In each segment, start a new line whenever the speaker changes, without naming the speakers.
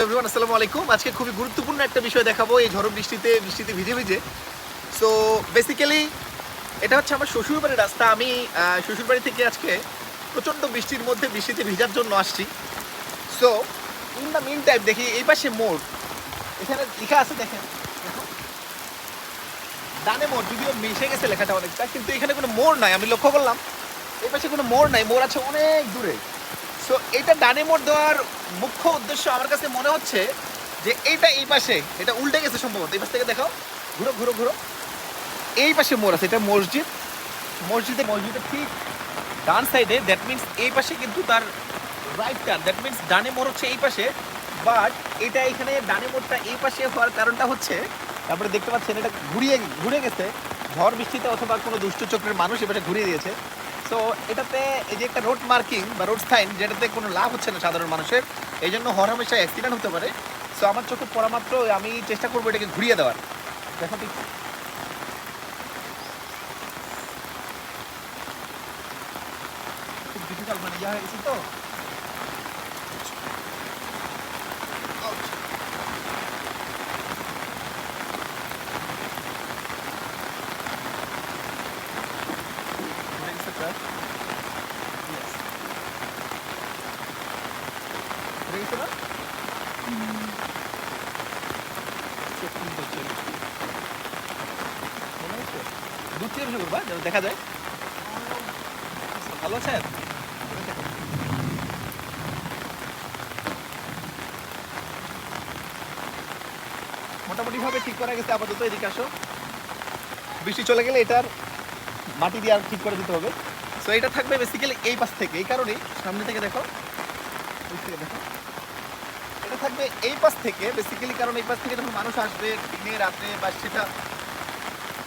Everyone, আসসালামু আলাইকুম। আজকে খুবই গুরুত্বপূর্ণ একটা বিষয় দেখাবো এই ঝড় বৃষ্টিতে ভিজে ভিজে। সো বেসিক্যালি এটা হচ্ছে আমার শ্বশুরবাড়ির রাস্তা। আমি শ্বশুরবাড়ি থেকে আজকে প্রচণ্ড বৃষ্টির মধ্যে বৃষ্টিতে ভিজার জন্য আসছি। So in the meantime দেখি এই পাশে মোড়, এখানে লেখা আছে দেখেন, ডানে মোড়, যদিও মিশে গেছে লেখাটা অনেকটা, কিন্তু এখানে কোনো মোড় নাই। আমি লক্ষ্য করলাম এই পাশে কোনো মোড় নাই, মোড় আছে অনেক দূরে। সো এটা ডানে মোড় দেওয়ার মুখ্য উদ্দেশ্য আমার কাছে মনে হচ্ছে যে এইটা এই পাশে, এটা উল্টে গেছে সম্ভবত। এই পাশ থেকে দেখাও, ঘুরো ঘুরো ঘুরো, এই পাশে মোড় আছে, এটা মসজিদের ঠিক ডান সাইডে। দ্যাট মিনস এই পাশে কিন্তু তার রাইট টার্ন, দ্যাট মিনস ডানে মোড় হচ্ছে এই পাশে। বাট এটা এখানে ডানে মোড়টা এই পাশে হওয়ার কারণটা হচ্ছে, তারপরে দেখতে পাচ্ছেন এটা ঘুরে গেছে ঝড় বৃষ্টিতে, অথবা কোনো দুষ্ট চক্রের মানুষ এ পাশে ঘুরিয়ে দিয়েছে। সো এটাতে এই যে একটা রোড মার্কিং বা রোড সাইন, যেটাতে কোনো লাভ হচ্ছে না সাধারণ মানুষের, এই জন্য হরহামেশা অ্যাক্সিডেন্ট হতে পারে। সো আমার চোখে পড়া মাত্র আমি চেষ্টা করবো এটাকে ঘুরিয়ে দেওয়ার। দেখো ঠিক খুব ডিফিকাল্ট, মানে ইয়া হয়ে গেছি তো। দূর থেকে শুরু করবা যেন দেখা যায়। ভালো আছেন? মোটামুটি ভাবে ঠিক করা গেছে আপাতত। এদিকে আসো, বৃষ্টি চলে গেলে এটার মাটি দিয়ে আর ঠিক করে দিতে হবে। সো এটা থাকবে বেসিক্যালি এই পাশ থেকে, এই কারণেই সামনে থেকে দেখো, এটা থাকবে এই পাশ থেকে বেসিক্যালি, কারণ এই পাশ থেকে যখন মানুষ আসবে দিনে রাত্রে, বা সেটা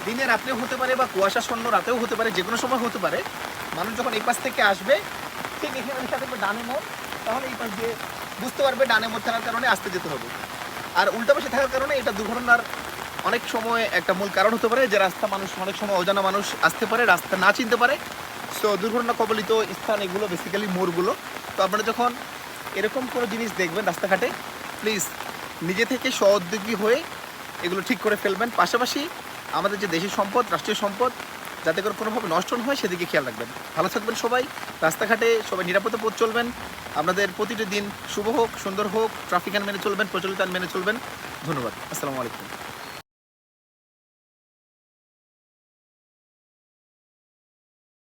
দিনে রাত্রেও হতে পারে বা কুয়াশাচ্ছন্ন রাতেও হতে পারে, যে কোনো সময় হতে পারে, মানুষ যখন এই পাশ থেকে আসবে ঠিক এখানে লেখা থাকবে ডানে মোড়, তাহলে এই পাশ দিয়ে বুঝতে পারবে ডানে মোড় থাকার কারণে আসতে যেতে হবে। আর উল্টা পাশে থাকার কারণে এটা দুর্ঘটনার অনেক সময় একটা মূল কারণ হতে পারে, যে রাস্তা মানুষ অনেক সময় অজানা মানুষ আসতে পারে, রাস্তা না চিনতে পারে। সো দুর্ঘটনা কবলিত স্থান এগুলো বেসিক্যালি মোড়গুলো। তো আপনারা যখন এরকম কোনো জিনিস দেখবেন রাস্তাঘাটে, প্লিজ নিজে থেকে সউদ্যোগী হয়ে এগুলো ঠিক করে ফেলবেন। পাশাপাশি আমাদের যে দেশের সম্পদ, রাষ্ট্রীয় সম্পদ, যাতে করে কোনোভাবে নষ্ট না হয় সেদিকে খেয়াল রাখবেন। ভালো থাকবেন সবাই, রাস্তাঘাটে সবাই নিরাপদে পথ চলবেন। আপনাদের প্রতিটি দিন শুভ হোক, সুন্দর হোক, ট্রাফিক আইন মেনে চলবেন, প্রচলিত আইন মেনে চলবেন। ধন্যবাদ, আসসালামু আলাইকুম।